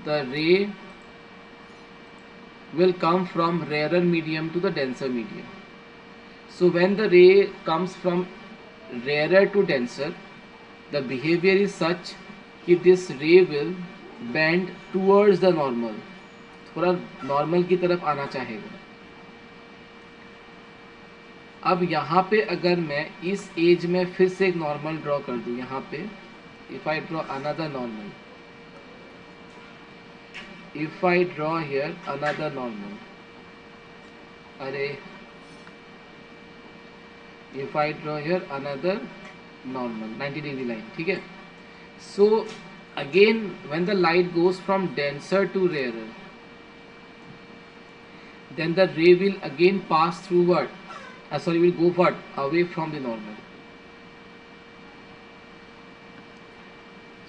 the ray will come from rarer medium to the denser medium. So when the ray comes from rarer to denser, the behavior is such कि this ray will bend towards the normal, थोड़ा normal की तरफ आना चाहेगा. अब यहाँ पे अगर मैं इस एज में फिर से एक नॉर्मल ड्रॉ कर दूँ, यहाँ पे if I draw another normal, if I draw here another normal, अरे if I draw here another normal 90 degree line, ठीक है. So again when the light goes from denser to rarer, then the ray will again pass through what? Will go what? Away from the normal.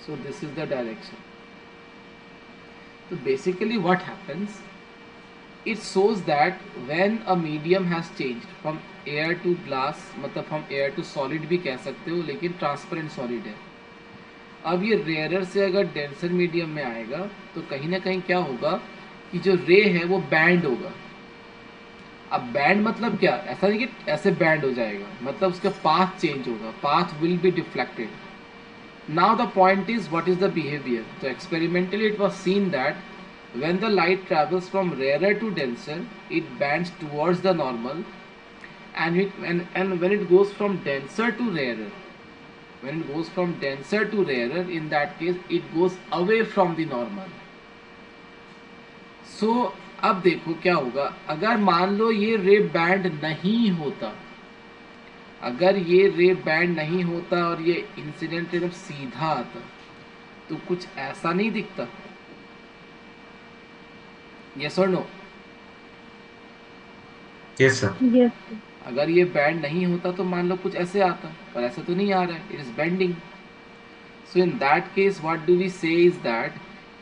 So this is the direction. So basically what happens, it shows that when a medium has changed from air to glass, मतलब हम air to solid भी कह सकते हो, लेकिन transparent solid है. अब ये रेयर से अगर डेंसर मीडियम में आएगा तो कहीं ना कहीं क्या होगा कि जो रे है वो बैंड होगा. अब बैंड मतलब क्या, ऐसा नहीं कि ऐसे बैंड हो जाएगा, मतलब उसका पाथ चेंज होगा, path will be deflected. Now the point is what is the behaviour. तो experimentally it was seen that when the light travels from rarer to denser, it bends towards the normal, and when it goes from denser to rarer, in that case it goes away from the normal. So अब देखो क्या होगा, अगर मान लो ये रे band नहीं होता, अगर ये रे बैंड नहीं होता और ये इंसिडेंट एकदम सीधा आता तो कुछ ऐसा नहीं दिखता. यस और नो? Yes sir. Yes. अगर ये बैंड नहीं होता तो मान लो कुछ ऐसे आता, पर ऐसा तो नहीं आ रहा है, it is bending. So in that case what do we say is that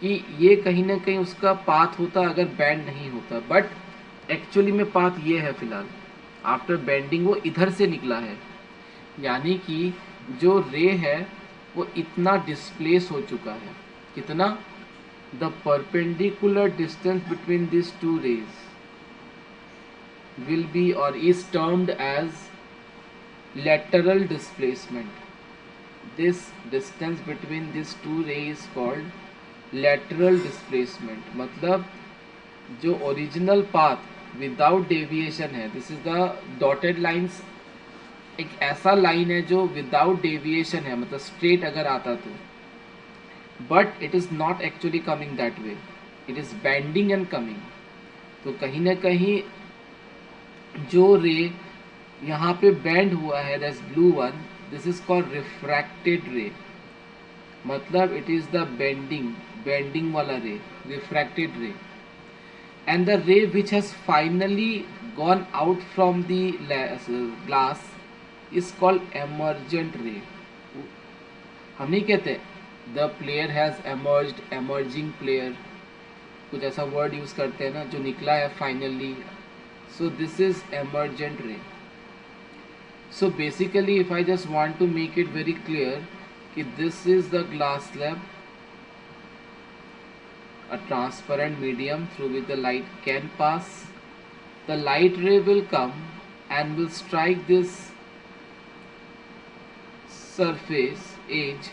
कि ये कहीं ना कहीं उसका पाथ होता अगर बैंड नहीं होता, बट एक्चुअली में पाथ ये है फिलहाल, आफ्टर बेंडिंग वो इधर से निकला है, यानी कि जो रे है वो इतना डिस्प्लेस हो चुका है. कितना? The perpendicular distance between this two rays will be or is termed as lateral displacement. This distance between these two rays is called lateral displacement. मतलब जो original path without deviation है, this is the dotted lines, एक ऐसा line है जो without deviation है, मतलब straight अगर आता तो, but it is not actually coming that way, it is bending and coming. तो कहीं ना कहीं जो रे यहाँ पे बेंड हुआ है, that's blue one, this is called refracted रे. मतलब इट इज द बेंडिंग वाला रे, रिफ्रैक्टेड रे. एंड द रे which has finally gone out from the glass is called emergent ray. हम नहीं कहते the player has emerged, emerging player, कुछ ऐसा वर्ड यूज करते हैं ना, जो निकला है finally. So this is emergent ray. So basically if I just want to make it very clear कि this is the glass slab, a transparent medium through which the light can pass. The light ray will come and will strike this surface edge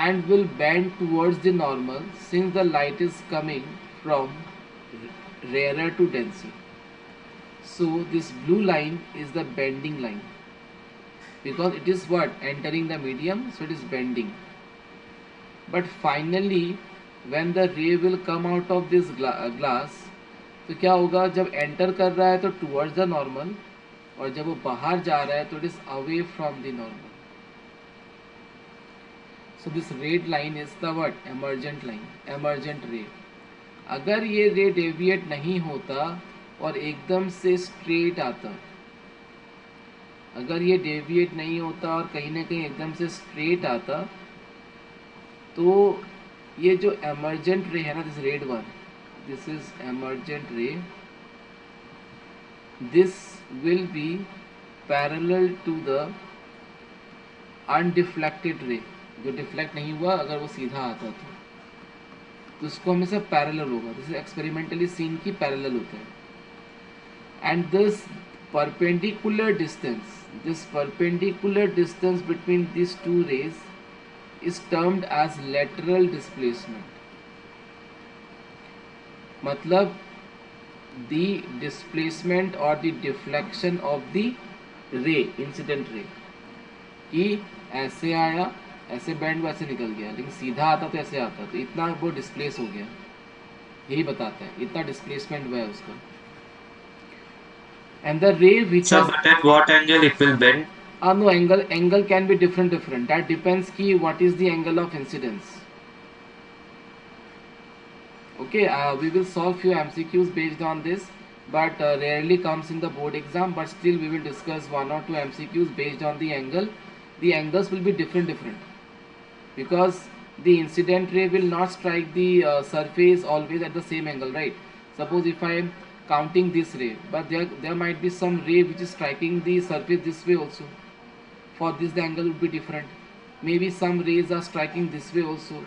and will bend towards the normal since the light is coming from rarer to denser. So this blue line is the bending line because it is what? Entering the medium, so it is bending. But finally when the ray will come out of this glass, तो क्या होगा, जब enter कर रहा है तो towards the normal, और जब वो बाहर जा रहा है तो it is away from the normal. So this red line is the what? Emergent line, emergent ray. अगर ये रे डेविएट नहीं होता और एकदम से स्ट्रेट आता, अगर ये डेविएट नहीं होता और कहीं ना कहीं एकदम से स्ट्रेट आता, तो ये जो emergent ray है ना, this red one, this is emergent ray, this will be parallel to the undeflected ray, जो डिफ्लेक्ट नहीं हुआ अगर वो सीधा आता तो. तो उसको हमेशा पैरेलल होगा, जैसे एक्सपेरिमेंटली सीन की पैरेलल होता है. And this perpendicular distance between these two rays is termed as lateral displacement. मतलब the displacement or the deflection of the ray, incident ray, कि ऐसे आया, ऐसे बैंड वैसे निकल गया, लेकिन सीधा आता तो ऐसे आता, तो इतना वो डिस्प्लेस हो गया, यही बताता है, इतना डिस्प्लेसमेंट हुआ है उसका. And the ray which Sir, has but at what angle it will bend? no, angle can be different. That depends ki what is the angle of incidence. Okay, we will solve few MCQs based on this, but rarely comes in the board exam. But still, we will discuss one or two MCQs based on the angle. The angles will be different because the incident ray will not strike the surface always at the same angle, right? Suppose if I am counting this ray, but there might be some ray which is striking the surface this way also. For this the angle would be different. Maybe some rays are striking this way also.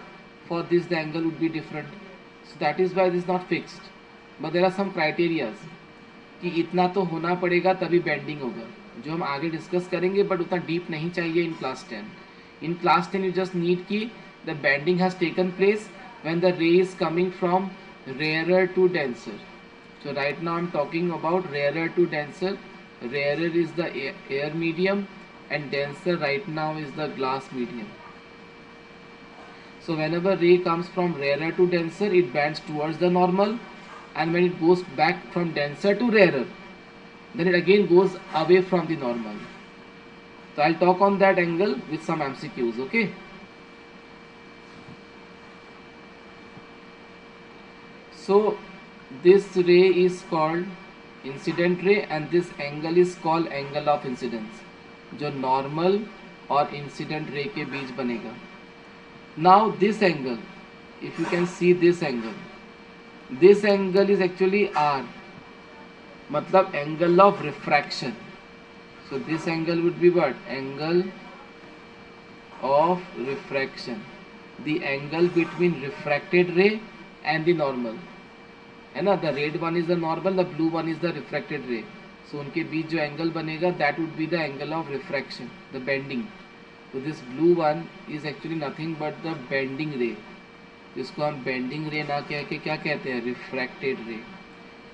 For this the angle would be different. So that is why this is not fixed. But there are some criterias कि इतना तो होना पड़ेगा तभी bending होगा, जो हम आगे डिस्कस करेंगे, बट उतना डीप नहीं चाहिए in class 10. In class 10 you just need कि the bending has taken place when the ray is coming from rarer to denser. So right now I'm talking about rarer to denser. Rarer is the air medium and denser right now is the glass medium. So whenever ray comes from rarer to denser, it bends towards the normal, and when it goes back from denser to rarer, then it again goes away from the normal. So I'll talk on that angle with some MCQs, okay? So this ray is called incident ray and this angle is called angle of incidence, जो normal और incident ray के बीच बनेगा. Now this angle, if you can see this angle is actually R, मतलब angle of refraction. So this angle would be what? Angle of refraction. The angle between refracted ray and the normal. है ना, the red one is the normal, the blue one is the refracted ray. So उनके बीच जो angle बनेगा that would be the angle of refraction, the bending. So this blue one is actually nothing but the bending ray. जिसको हम bending रे ना कह के क्या कहते हैं, रिफ्रैक्टेड रे.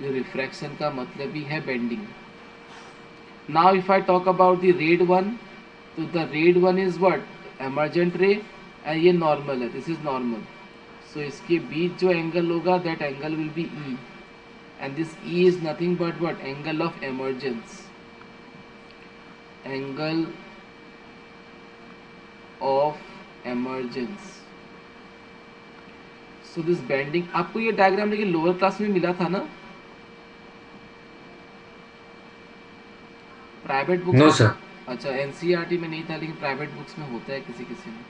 जो रिफ्रैक्शन का मतलब ही है bending. Now if I talk about the red one, तो the red one is what, emergent ray, and ये नॉर्मल है, दिस इज नॉर्मल. सो इसके बीच जो एंगल होगा that angle will be e, and this e is nothing but what, angle of emergence. Angle of emergence. So this bending, आपको ये diagram लेकिन lower class में मिला था ना, प्राइवेट बुक्स No, में. sir. अच्छा, एनसीईआरटी में नहीं था लेकिन प्राइवेट बुक्स में होता है किसी किसी में.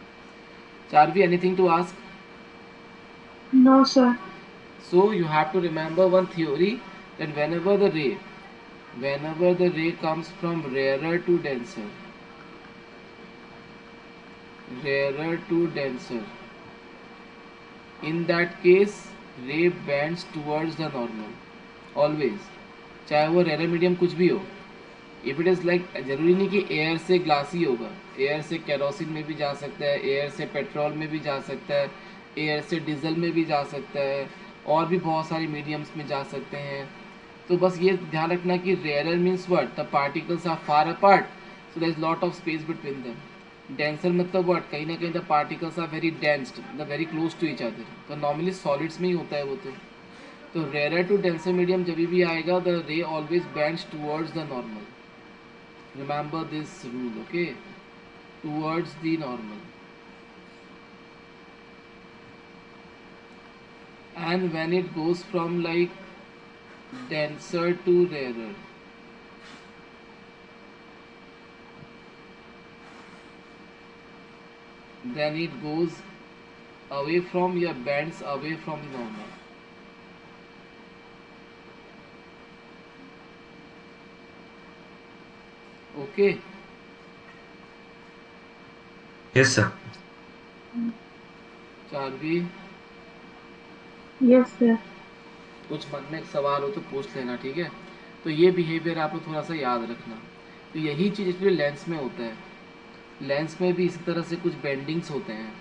Charvi, anything to ask? No, sir. So you have to remember one theory, that whenever the ray comes from rarer to denser, in that case ray bends towards the normal always, चाहे वो rare medium कुछ भी हो. If it is like, जरूरी नहीं कि air से glass ही होगा, एयर से केरोसिन में भी जा सकता है, एयर से पेट्रोल में भी जा सकता है, एयर से डीजल में भी जा सकता है, और भी बहुत सारी मीडियम्स में जा सकते हैं. तो बस ये ध्यान रखना कि rare means what, the particles are far apart, so there is lot of space between them. Denser मतलब व्हाट, कहीं ना कहीं the particles are very densed, the very close to each other. तो नॉर्मली सॉलिड्स में ही होता है वो. तो रेयर टू डेंसर मीडियम जब भी आएगा, the ray always bends towards the normal. Remember this rule, okay? Towards the normal. And when it goes from like denser to rarer, then it goes away from, your bends away from the normal. Okay. Yes, sir. Charvi, Yes, sir. कुछ मन में एक सवाल हो तो पूछ लेना, ठीक है। तो ये बिहेवियर आप लोग थोड़ा सा याद रखना। तो यही चीज़ इसलिए लेंस में होता है। लेंस में भी इसी तरह से कुछ बेंडिंग्स होते हैं।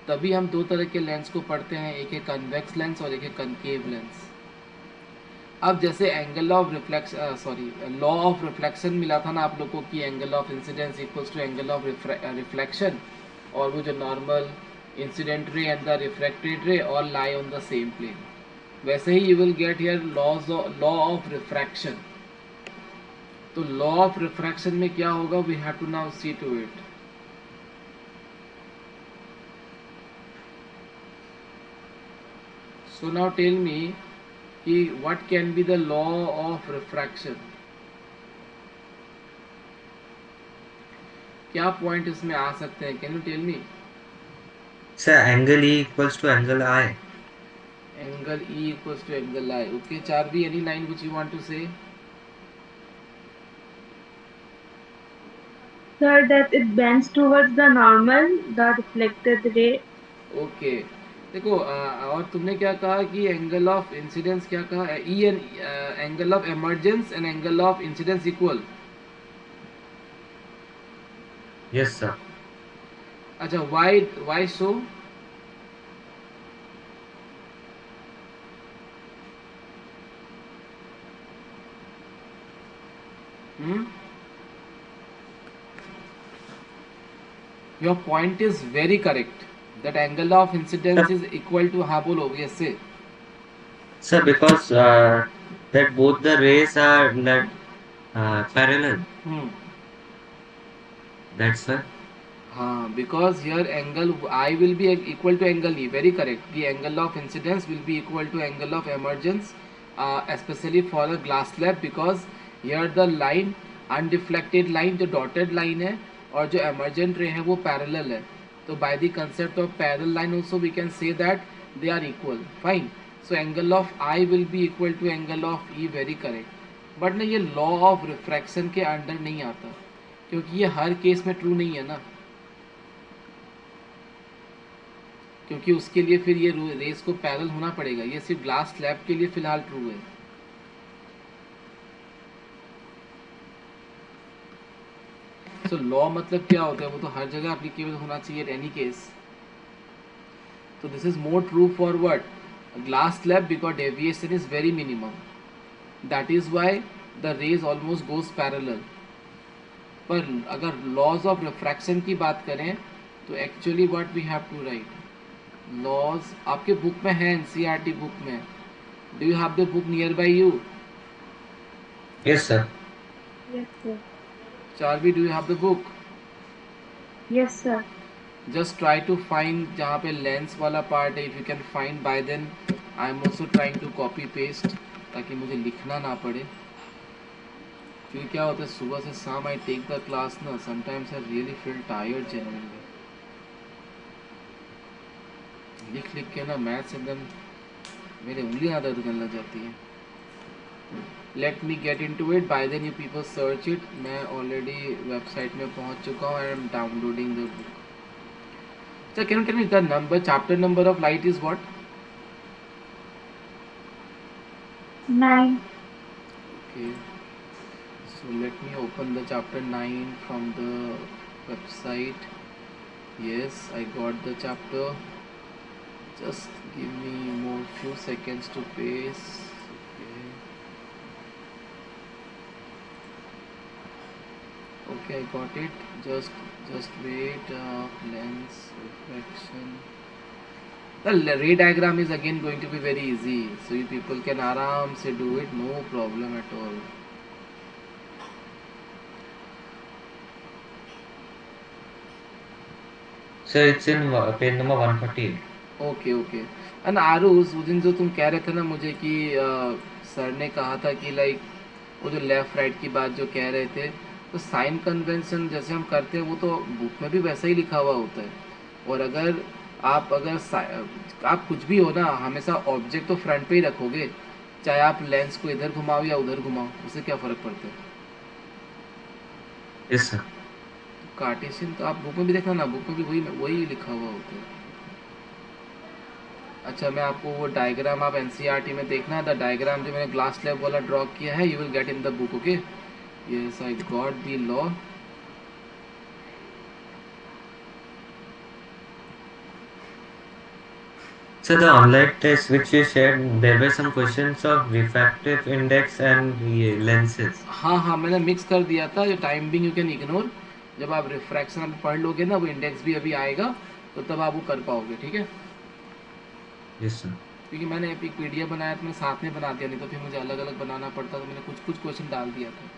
तभी हम दो तरह के लेंस को पढ़ते हैं, एक है कन्वेक्स लेंस और एक है कनकेव लेंस। अब जैसे angle of reflection, sorry, law of reflection मिला था ना आप लोगों को कि angle of incidence equals to angle of reflection, और वो जो normal incident ray and the refracted ray all lie on the same plane, वैसे ही you will get here law of refraction. तो लॉ ऑफ रिफ्रैक्शन में क्या होगा, we have to now see to it. So now tell me कि what can be the law of refraction. क्या point इसमें आ सकते हैं, can you tell me? Sir, angle E equals to angle I. Angle E equals to angle I. Okay, Charvi, any line which you want to say? Sir, that it bends towards the normal, the reflected ray. Okay. देखो और तुमने क्या कहा कि angle of incidence क्या कहा, E N angle of emergence and angle of incidence equal. Yes, sir. अच्छा, why so? Hmm, your point is very correct, that angle of Sir, incidence is equal to, हाँ बोलो, yes से। sir, because that both the rays are like parallel. Hmm, That's why. हाँ, because here angle I will be equal to angle E, very correct. The angle of incidence will be equal to angle of emergence, especially for a glass slab, because here the line, undeflected line जो dotted line है और जो emergent ray है वो parallel है, तो by the concept of parallel line also we can say that they are equal, fine. So angle of I will be equal to angle of E, very correct. But ना ये law of refraction के under नहीं आता, क्योंकि ये हर case में true नहीं है ना, क्योंकि उसके लिए फिर ये रेस को पैरेलल होना पड़ेगा। ये सिर्फ ग्लास स्लैब के लिए फिलहाल ट्रू है। सो लॉ मतलब क्या होता है, वो तो हर जगह एप्लीकेबल होना चाहिए एट एनी केस। तो this is more true for what, glass slab, because deviation is very minimum, that is why the rays almost goes parallel. पर अगर लॉज ऑफ रिफ्रैक्शन की बात करें तो actually what we have to write, laws आपके book में है, NCERT book में। Do you have the book near by you? Yes, sir. Yes, sir. Charvi, do you have the book? Yes, sir. Just try to find जहाँ पे lens वाला part है, if you can find by then I am also trying to copy paste, ताकि मुझे लिखना ना पड़े। क्योंकि क्या होता है, सुबह से शाम आई टेक द क्लास ना, sometimes I really feel tired genuinely. लिख लिख के ना मैथ्स एकदम मेरे उंगलियां दर्द करने लग जाती हैं। Let me get into it, by then you people search it. मैं ऑलरेडी वेबसाइट में पहुंच चुका हूँ, I am downloading the book. So can you tell me the number, chapter number of light is what? 9. Okay. So let me open the chapter 9 from the website. Yes, I got the chapter. Just give me more few seconds to paste. Okay. Okay, I got it. Just wait. Lens reflection. The ray diagram is again going to be very easy, so you people can aram se do it, no problem at all. Sir, it's in page number 148. Okay okay. And Aarush, उस दिन जो तुम कह रहे थे ना मुझे कि सर ने कहा था कि लाइक वो जो लेफ्ट राइट की बात जो कह रहे थे, तो साइन कन्वेंशन जैसे हम करते हैं वो तो बुक में भी वैसा ही लिखा हुआ होता है। और अगर आप कुछ भी हो ना, हमेशा ऑब्जेक्ट तो फ्रंट पे ही रखोगे, चाहे आप लेंस को इधर घुमाओ या उधर घुमाओ, उससे क्या फ़र्क पड़ता है। Yes, sir. कार्टेशियन तो आप बुक में भी देखना ना, बुक में भी वही वही लिखा हुआ होता है। अच्छा, मैं आपको वो डायग्राम आप एनसीईआरटी में देखना है, द डायग्राम जो मैंने ग्लास स्लैब वाला ड्रॉ किया है, you will get in the book. Okay, yes I got the law. So the online test which you shared, there were some questions of refractive index and ये lenses. हाँ हाँ, मैंने mix कर दिया था. जो time being you can ignore, जब आप रिफ्रैक्शन आप पढ़ लोगे ना, वो इंडेक्स भी अभी आएगा, तो तब आप वो कर पाओगे. ठीक है, Yes sir. क्योंकि मैंने एक पीडीएफ बनाया था, मैं साथ में बना दिया, नहीं तो फिर मुझे अलग अलग बनाना पड़ता, तो मैंने कुछ कुछ क्वेश्चन डाल दिया था.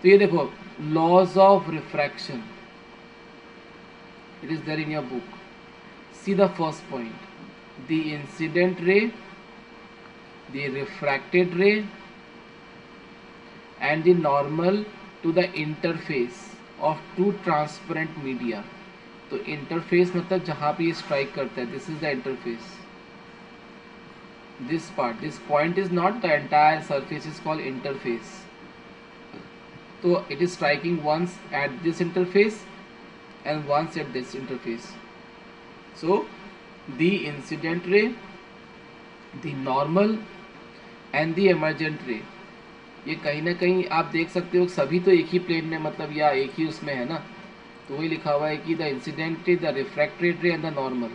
तो ये देखो, laws of refraction, it is there in your book. See the first point, the incident ray, the refracted ray and the normal to the interface of two transparent media. तो इंटरफेस मतलब जहाँ पे ये स्ट्राइक करता है, this is the interface. This part, this point is not the entire surface, is called interface. तो it is striking once at this interface and once at this interface. So the incident ray, the normal and the emergent ray, ये कहीं ना कहीं आप देख सकते हो सभी तो एक ही प्लेन में, मतलब या एक ही उसमें है ना. तो वही लिखा हुआ है कि the incident ray, the refracted ray and the normal.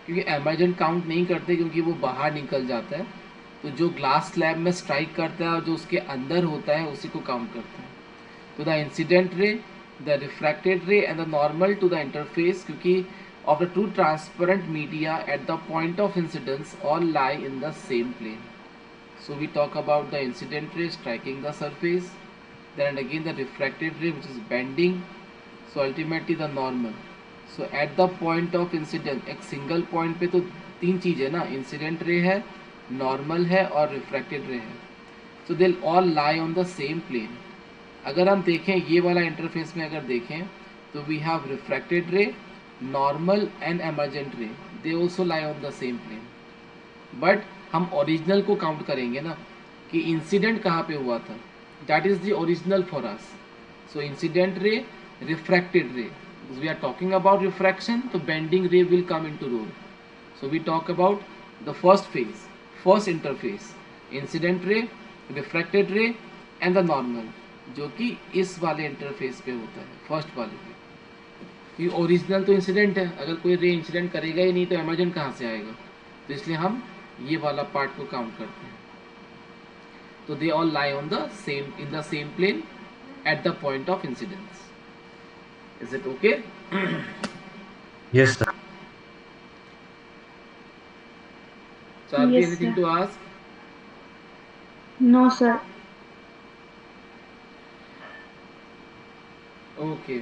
क्योंकि एमर्जेंट काउंट नहीं करते, क्योंकि वो बाहर निकल जाता है. तो जो ग्लास स्लैब में स्ट्राइक करता है और जो उसके अंदर होता है, उसी को काउंट करते हैं. तो the incident ray, the refracted ray and the normal to the interface, क्योंकि of the two transparent media at the point of incidence all lie in the same plane. So we talk about the incident ray striking the surface, then again the refracted ray which is bending, so ultimately the normal. So at the point of incidence, एक single point पे तो तीन चीज़ है ना, incident ray है, normal है और refracted ray है. So they'll all lie on the same plane. अगर हम देखें ये वाला इंटरफेस में अगर देखें, तो we have refracted ray, normal and emergent ray, they also lie on the same plane. But हम ओरिजिनल को काउंट करेंगे ना, कि इंसिडेंट कहाँ पे हुआ था, that is the original for us. So incident ray, refracted ray, we are talking about refraction, तो bending ray will come into role. So we talk about the first phase, first interface, incident ray, refracted ray and the normal, जो कि इस वाले interface पे होता है, first वाले पे. ये ओरिजिनल तो इंसिडेंट है, अगर कोई रे इंसिडेंट करेगा ही नहीं तो एमर्जेंट कहाँ से आएगा. तो इसलिए हम ये वाला पार्ट को काउंट करते हैं. तो they all lie on the same, in the same plane at the point of incidence. Is it okay? Yes sir. Charvi, Yes, anything sir. to ask? No, sir. Okay.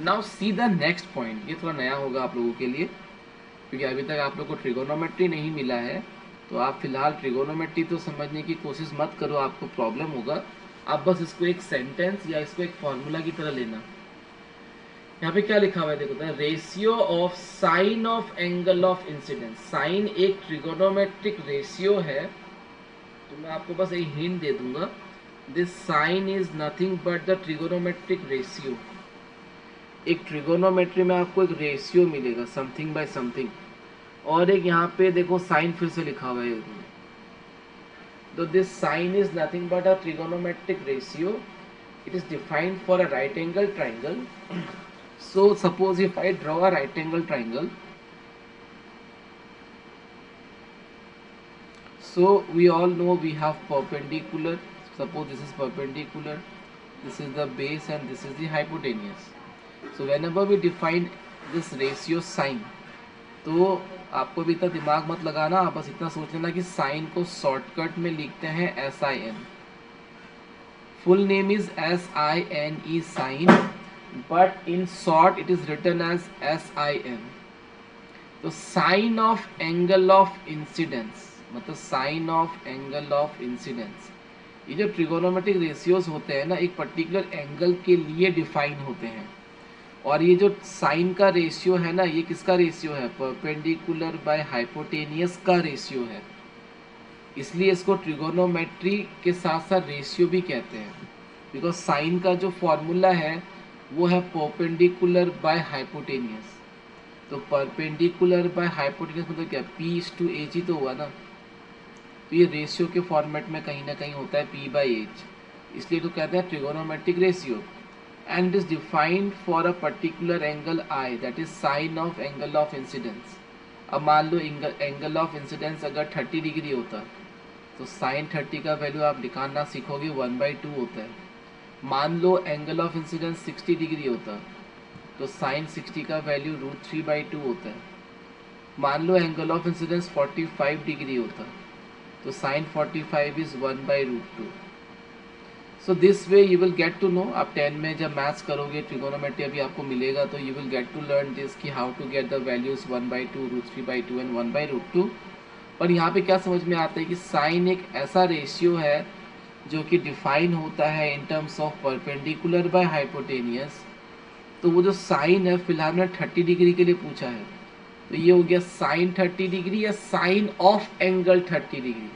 Now see the next point. ये थोड़ा नया होगा आप लोगों के लिए, क्योंकि अभी तक आप लोग को ट्रिगोनोमेट्री नहीं मिला है. तो आप फिलहाल ट्रिगोनोमेट्री तो समझने की कोशिश मत करो, आपको प्रॉब्लम होगा. आप बस इसको एक सेंटेंस या इसको एक फॉर्मूला की तरह लेना. यहाँ पे क्या लिखा हुआ है देखो, the ratio of sine of angle of incidence. Sine एक ट्रिगोनोमेट्रिक रेशियो है, तो मैं आपको बस एक हिंट दे दूंगा. This sine is nothing but the trigonometric ratio. एक ट्रिगोनोमेट्री में आपको एक रेशियो मिलेगा, समथिंग बाय समथिंग. और एक यहाँ पे देखो साइन फिर से लिखा हुआ है. तो this sine is nothing but a trigonometric ratio. It is defined for a right angle triangle. So suppose if I draw a right angle triangle, so we all know we have perpendicular. Suppose this is perpendicular, this is the base and this is the hypotenuse. So whenever we define this ratio sine, तो आपको भी इतना दिमाग मत लगाना, आप बस इतना सोच लेना कि साइन को शॉर्टकट में लिखते हैं SIN. Full name is SINE sine, but in short it is written as SIN. तो sine of angle of incidence, मतलब sine of angle of incidence, ये जो ट्रिगोनोमेट्रिक रेशियोज होते हैं ना, एक पर्टिकुलर एंगल के लिए डिफाइन होते हैं. और ये जो साइन का रेशियो है ना, ये किसका रेशियो है? परपेंडिकुलर बाय हाइपोटेनियस का रेशियो है. इसलिए इसको ट्रिगोनोमेट्री के साथ साथ रेशियो भी कहते हैं, बिकॉज साइन का जो फॉर्मूला है वो है परपेंडिकुलर बाय हाइपोटेनियस। तो परपेंडिकुलर बाय हाइपोटेनियस मतलब क्या, P/H ही तो हुआ ना। तो ये रेशियो के फॉर्मेट में कहीं ना कहीं होता है P/H, इसलिए तो कहते हैं trigonometric ratio. And is defined for a particular angle I, that is sine of angle of incidence. अब मान लो एंगल ऑफ इंसिडेंस अगर 30 डिग्री होता तो साइन 30 का वैल्यू आप निकालना सीखोगे 1/2 होता है। मान लो एंगल ऑफ इंसिडेंस 60 डिग्री होता तो साइन 60 का वैल्यू √3/2 होता है। मान लो एंगल ऑफ इंसिडेंस 45 डिग्री होता तो sine 45 is 1/√2। So this way you will get to know, आप 10 में जब मैथ्स करोगे ट्रिगोनोमेट्री अभी आपको मिलेगा तो you will get to learn this कि how to get the values 1/2, √3/2 and 1/√2। पर यहाँ पे क्या समझ में आता है कि साइन एक ऐसा रेशियो है जो कि डिफाइन होता है in terms of perpendicular by hypotenuse. तो वो जो साइन है फिलहाल मैंने 30 डिग्री के लिए पूछा है, तो ये हो गया साइन 30 डिग्री या sine of angle 30 degree.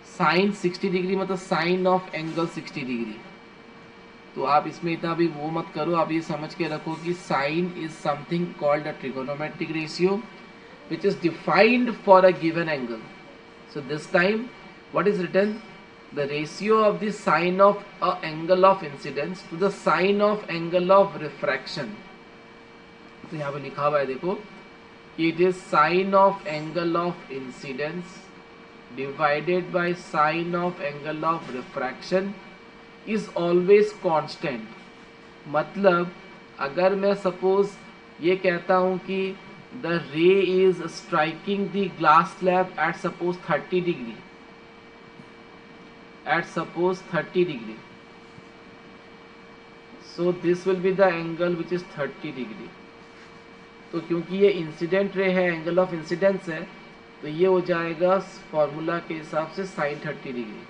Sine 60 degree मतलब साइन ऑफ एंगल 60 डिग्री। तो आप इसमें इतना भी वो मत करो, आप ये समझ के रखो कि sine is something called a trigonometric ratio which is defined for a given angle. So this time what is written? The ratio of the sine of a angle of incidence to the sine of angle of refraction. तो यहाँ पे लिखा हुआ है देखो, it is sine of angle of incidence divided by sine of angle of refraction is always constant. मतलब अगर मैं सपोज ये कहता हूँ कि the ray is striking the glass slab at suppose 30 degree, at suppose 30 degree, so this will be the angle which is 30 degree. तो क्योंकि ये इंसिडेंट रे है, एंगल ऑफ इंसिडेंस है, तो ये हो जाएगा फॉर्मूला के हिसाब से साइन 30 डिग्री।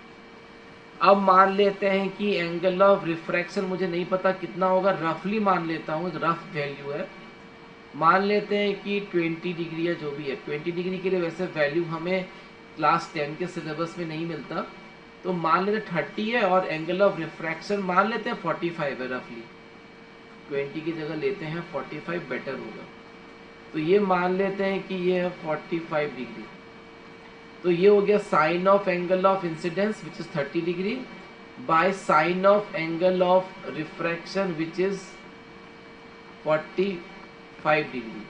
अब मान लेते हैं कि एंगल ऑफ रिफ्रैक्शन मुझे नहीं पता कितना होगा, रफली मान लेता हूँ, रफ वैल्यू है, मान लेते हैं कि 20 डिग्री या जो भी है। 20 डिग्री के लिए वैसे वैल्यू हमें क्लास 10 के सिलेबस में नहीं मिलता, तो मान लेते 30 है और एंगल ऑफ रिफ्रैक्शन मान लेते हैं 45 है, रफली 20 की जगह लेते हैं 45, बेटर होगा। तो ये मान लेते हैं कि ये है 45 डिग्री। तो ये हो गया sine of angle of incidence which is 30 degree by sine of angle of refraction which is 45 degree.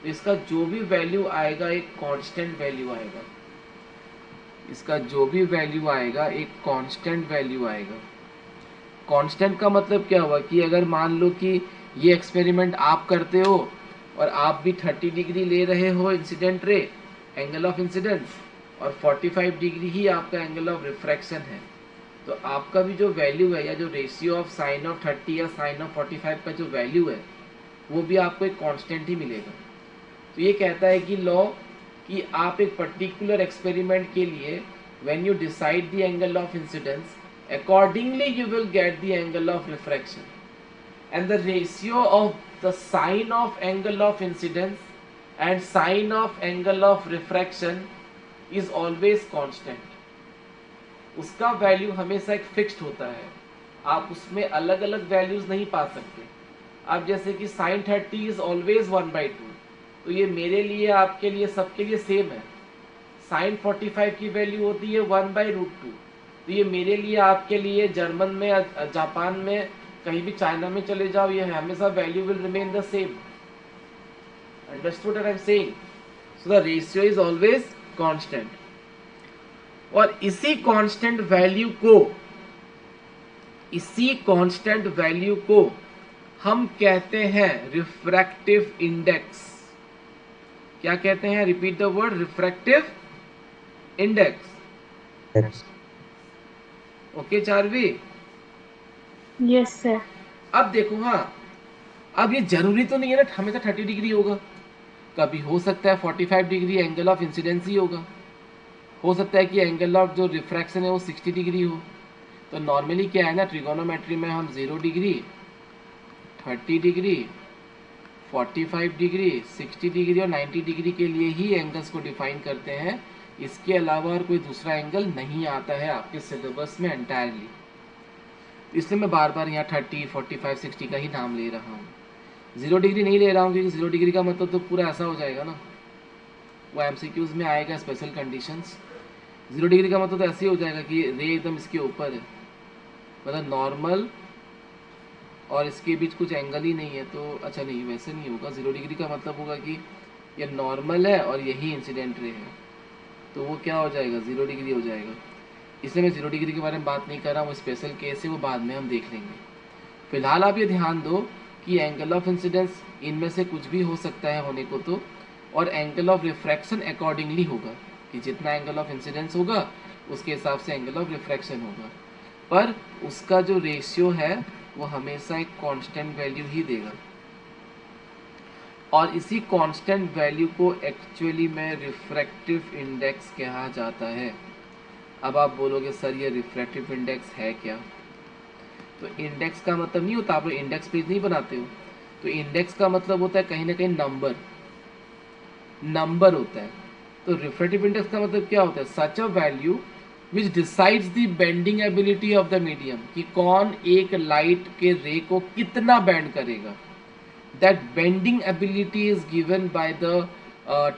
तो इसका जो भी वैल्यू आएगा एक कांस्टेंट वैल्यू आएगा, इसका जो भी वैल्यू आएगा एक कांस्टेंट वैल्यू आएगा। कांस्टेंट का मतलब क्या हुआ कि अगर मान लो कि ये एक्सपेरिमेंट आप करते हो और आप भी 30 डिग्री ले रहे हो incident ray, angle of incidence, और 45 डिग्री ही आपका एंगल ऑफ रिफ्रैक्शन है, तो आपका भी जो वैल्यू है या जो रेशियो ऑफ साइन ऑफ 30 या साइन ऑफ 45 का जो वैल्यू है वो भी आपको एक कांस्टेंट ही मिलेगा। तो ये कहता है कि लॉ कि आप एक पर्टिकुलर एक्सपेरिमेंट के लिए when you decide the angle of incidence accordingly you will get the angle of refraction, and the ratio of the sine of angle of incidence and sine of angle of refraction is always constant. उसका value हमेशा एक fixed होता है, आप उसमें अलग अलग values नहीं पा सकते। आप जैसे कि साइन 30 इज ऑलवेज 1/2, तो ये मेरे लिए आपके लिए सबके लिए सेम है। साइन 45 की वैल्यू होती है 1/√2, तो ये मेरे लिए आपके लिए जर्मन में, जापान में, कहीं भी चाइना में चले जाओ, ये हमेशा value will remain the same. Understood what I am saying? So the ratio is always constant. और इसी कांस्टेंट वैल्यू को हम कहते हैं रिफ्रैक्टिव इंडेक्स। क्या कहते हैं? Repeat the word, refractive index. Okay Charvi? Yes sir. अब देखो, हाँ, अब ये जरूरी तो नहीं है ना हमेशा 30 डिग्री होगा, कभी हो सकता है 45 डिग्री एंगल ऑफ इंसिडेंस ही होगा, हो सकता है कि एंगल ऑफ जो रिफ्रैक्शन है वो 60 डिग्री हो। तो नॉर्मली क्या है ना, ट्रिगोनोमेट्री में हम 0 डिग्री, 30 डिग्री, 45 डिग्री, 60 डिग्री और 90 डिग्री के लिए ही एंगल्स को डिफाइन करते हैं। इसके अलावा और कोई दूसरा एंगल नहीं आता है आपके सिलेबस में एंटायरली। इसलिए मैं बार बार यहाँ 30, 45, 60 का ही नाम ले रहा हूँ। 0 डिग्री नहीं ले रहा हूँ क्योंकि 0 डिग्री का मतलब तो पूरा ऐसा हो जाएगा ना, वो एमसीक्यूज में आएगा स्पेशल कंडीशंस। 0 डिग्री का मतलब तो ऐसे ही हो जाएगा कि रे एकदम इसके ऊपर है, मतलब नॉर्मल और इसके बीच कुछ एंगल ही नहीं है, तो अच्छा नहीं वैसे नहीं होगा। 0 डिग्री का मतलब होगा कि ये नॉर्मल है और यही इंसिडेंट रे है, तो वो क्या हो जाएगा, 0 डिग्री हो जाएगा। इसलिए मैं 0 डिग्री के बारे में बात नहीं कर रहा हूँ, स्पेशल केस है, वो बाद में हम देख लेंगे। फिलहाल आप ये ध्यान दो कि एंगल ऑफ इंसिडेंस इनमें से कुछ भी हो सकता है होने को तो, और एंगल ऑफ रिफ्रैक्शन अकॉर्डिंगली होगा कि जितना एंगल ऑफ इंसिडेंस होगा उसके हिसाब से एंगल ऑफ रिफ्रैक्शन होगा, पर उसका जो रेशियो है वो हमेशा एक कांस्टेंट वैल्यू ही देगा, और इसी कांस्टेंट वैल्यू को एक्चुअली में रिफ्रैक्टिव इंडेक्स कहा जाता है। अब आप बोलोगे सर ये रिफ्रैक्टिव इंडेक्स है क्या? तो इंडेक्स का मतलब नहीं होता, आप लोग इंडेक्स पेज नहीं बनाते हो, तो इंडेक्स का मतलब होता है कहीं ना कहीं नंबर होता है। तो रिफ्रैक्टिव इंडेक्स का मतलब क्या होता है, such a value which decides the bending ability of the medium, कि कौन एक लाइट के रे को कितना बेंड करेगा। That bending ability is given by the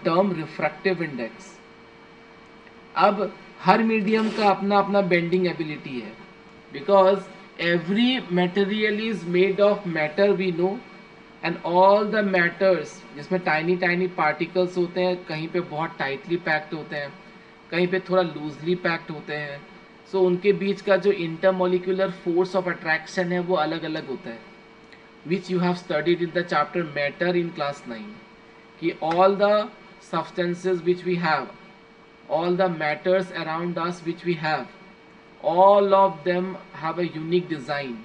term refractive index. अब हर मीडियम का अपना अपना बेंडिंग एबिलिटी है, because every material is made of matter we know, and all the matters जिसमें टाइनी टाइनी पार्टिकल्स होते हैं, कहीं पे बहुत टाइटली पैक्ड होते हैं, कहीं पे थोड़ा लूजली पैक्ड होते हैं, सो उनके बीच का जो इंटरमोलिकुलर फोर्स ऑफ अट्रैक्शन है वो अलग अलग होता है, which you have studied in the chapter matter in class 9, कि all the substances which we have, all the matters around us which we have, all of them have a unique design.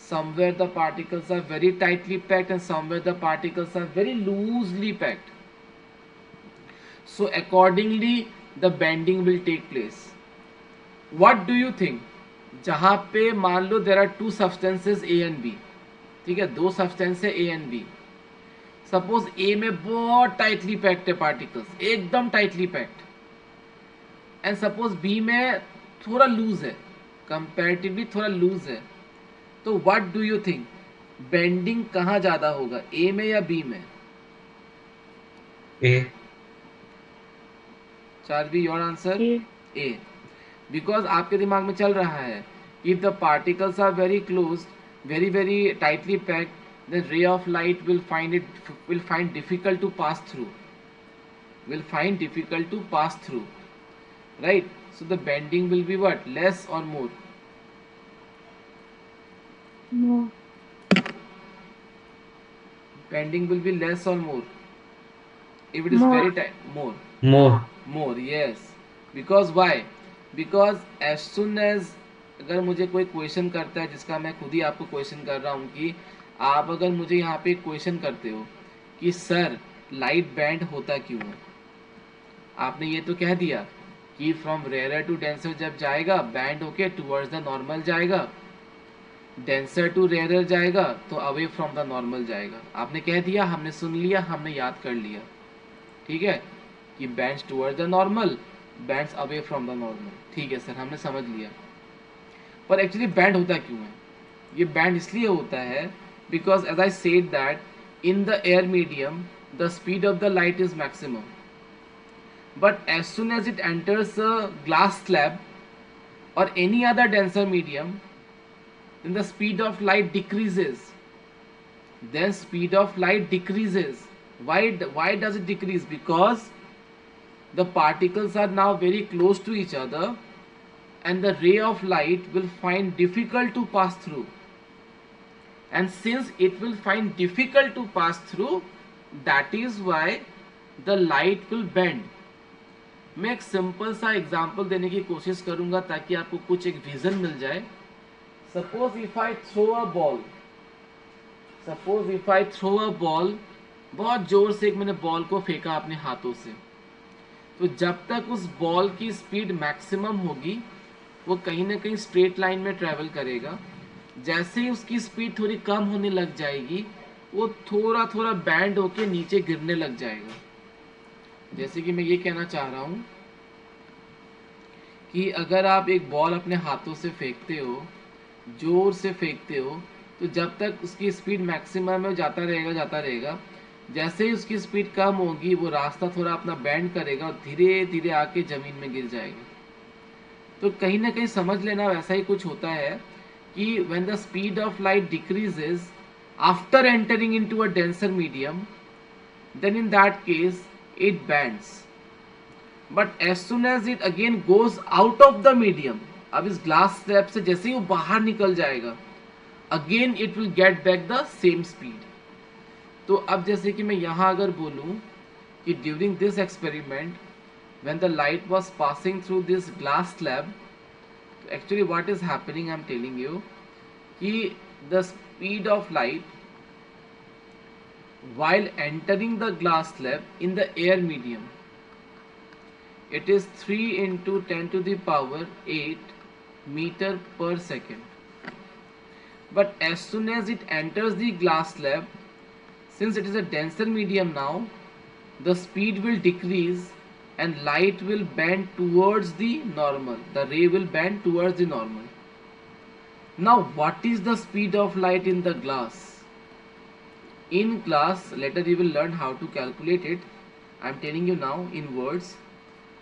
Somewhere the particles are very tightly packed and somewhere the particles are very loosely packed. So accordingly the bending will take place. What do you think? जहाँ पे मान लो there are two substances A and B, ठीक है, दो substance है A and B। Suppose A में बहुत tightly packed है पार्टिकल्स, एकदम tightly packed, and suppose B में थोड़ा लूज है, कंपैरेटिवली थोड़ा लूज है, तो what do you think, bending कहाँ ज्यादा होगा, ए में या बी में? A. Charvi your answer? A. A, because आपके दिमाग में चल रहा है if the particles are very close, very very tightly packed, the ray of light will find difficult to pass through, right? So the bending will be what, less or more? More. Bending will be less or more if it is More. very tight? More. Yes, because why? Because as soon as अगर मुझे कोई question करता है, जिसका मैं खुद ही आपको question कर रहा हूँ, कि आप अगर मुझे यहाँ पे क्वेश्चन करते हो कि सर लाइट बैंड होता क्यों है, आपने ये तो कह दिया कि फ्रॉम रेयर टू डेंसर जब जाएगा बैंड होके टुवर्ड्स द नॉर्मल जाएगा, डेंसर टू रेयर जाएगा तो अवे फ्रॉम द नॉर्मल जाएगा। आपने कह दिया, हमने सुन लिया, हमने याद कर लिया, ठीक है, कि bands towards the normal, bands away from the normal, ठीक है सर, हमने समझ लिया। पर एक्चुअली बैंड होता क्यों है? ये बैंड इसलिए होता है because as I said that in the air medium the speed of the light is maximum, but as soon as it enters a glass slab or any other denser medium, then the speed of light decreases. Why does it decrease? Because the particles are now very close to each other and the ray of light will find difficult to pass through, and since it will find difficult to pass through, that is why the light will bend. मैं एक simple सा example देने की कोशिश करूंगा ताकि आपको कुछ एक विजन मिल जाए। Suppose if I throw a ball, बहुत जोर से मैंने बॉल को फेंका अपने हाथों से, तो जब तक उस बॉल की स्पीड मैक्सिमम होगी वो कहीं ना कहीं स्ट्रेट लाइन में ट्रेवल करेगा। जैसे ही उसकी स्पीड थोड़ी कम होने लग जाएगी वो थोड़ा थोड़ा बैंड होके नीचे गिरने लग जाएगा। जैसे कि मैं ये कहना चाह रहा हूँ कि अगर आप एक बॉल अपने हाथों से फेंकते हो, जोर से फेंकते हो तो जब तक उसकी स्पीड मैक्सिमम में जाता रहेगा, जैसे ही उसकी स्पीड कम होगी वो रास्ता थोड़ा अपना बेंड करेगा और धीरे धीरे आके ज़मीन में गिर जाएगा। तो कहीं ना कहीं समझ लेना वैसा ही कुछ होता है कि when the speed of light decreases after entering into a denser medium, then in that case it bends. But as soon as it again goes out of the medium, अब इस ग्लास स्लैब से जैसे ही वो बाहर निकल जाएगा, again it will get back the same speed. तो अब जैसे कि मैं यहाँ अगर बोलूँ कि during this experiment when the light was passing through this glass slab, actually what is happening I'm telling you कि the speed of light while entering the glass slab in the air medium, it is 3 into 10 to the power 8 meter per second. But as soon as it enters the glass slab, since it is a denser medium now, the speed will decrease and light will bend towards the normal. The ray will bend towards the normal. Now, what is the speed of light in the glass? In class, later you will learn how to calculate it. I am telling you now in words.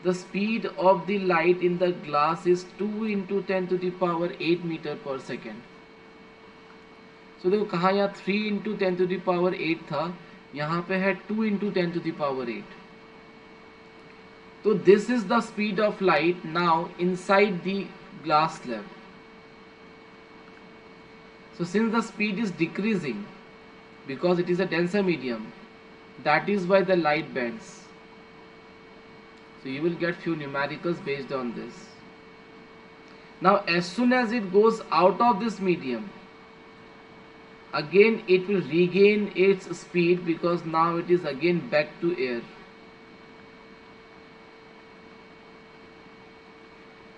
The speed of the light in the glass is 2 into 10 to the power 8 meter per second. So देखो कहाँ यहाँ 3 into 10 to the power 8 था, यहाँ पे है 2 into 10 to the power 8. So this is the speed of light now inside the glass slab. So since the speed is decreasing because it is a denser medium, that is why the light bends. So you will get few numericals based on this. Now as soon as it goes out of this medium, again it will regain its speed because now it is again back to air.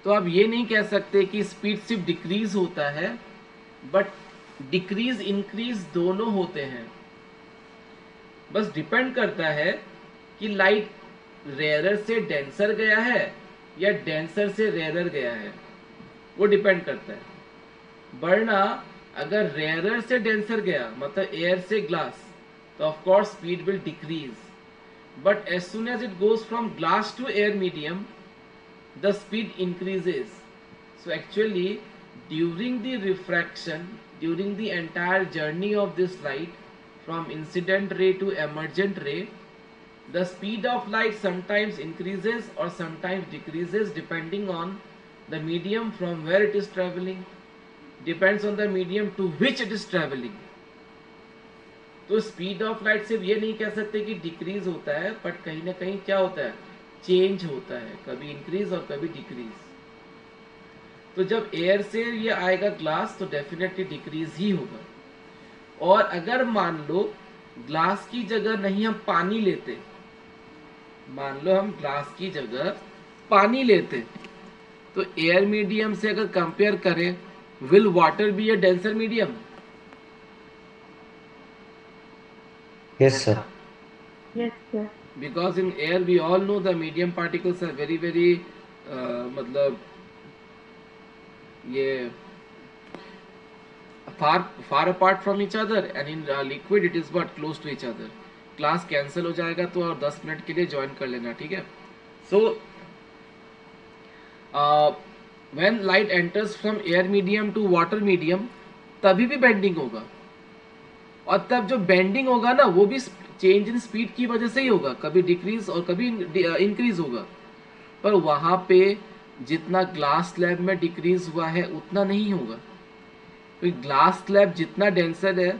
तो आप ये नहीं कह सकते कि speed सिर्फ decrease होता है, बट डिक्रीज इंक्रीज दोनों होते हैं. बस डिपेंड करता है कि लाइट रेयरर से डेंसर गया है या डेंसर से रेयरर गया है, वो डिपेंड करता है. वरना अगर रेयरर से डेंसर गया मतलब एयर से ग्लास, तो of course speed will decrease. But as soon as it goes from glass to air medium, the speed increases. So actually during the refraction, during the entire journey of this light from incident ray to emergent ray, the speed of light sometimes increases or sometimes decreases depending on the medium from where it is traveling, depends on the medium to which it is traveling. तो speed of light सिर्फ ये नहीं कह सकते कि decrease होता है, but कहीं ना कहीं क्या होता है, चेंज होता है, कभी इंक्रीज और कभी डिक्रीज. तो जब एयर से ये आएगा ग्लास तो डेफिनेटली डिक्रीज ही होगा. और अगर मान लो ग्लास की जगह नहीं हम पानी लेते, मान लो हम ग्लास की जगह पानी लेते, तो एयर मीडियम से अगर कंपेयर करें, will water be a denser medium? Yes, sir. Yes, sir. Because in air we all know the medium particles are very मतलब ये far apart from each other, and in liquid it is what close to each other. Class cancel हो जाएगा तो और 10 minute के लिए join कर लेना, ठीक है. So when light enters from air medium to water medium, तभी भी बेंडिंग होगा. और तब जो बेंडिंग होगा ना, वो भी चेंज इन स्पीड की वजह से ही होगा, कभी डिक्रीज और कभी इंक्रीज होगा. पर वहां पे जितना ग्लास स्लैब में डिक्रीज हुआ है उतना नहीं होगा, क्योंकि ग्लास स्लैब जितना डेंसर है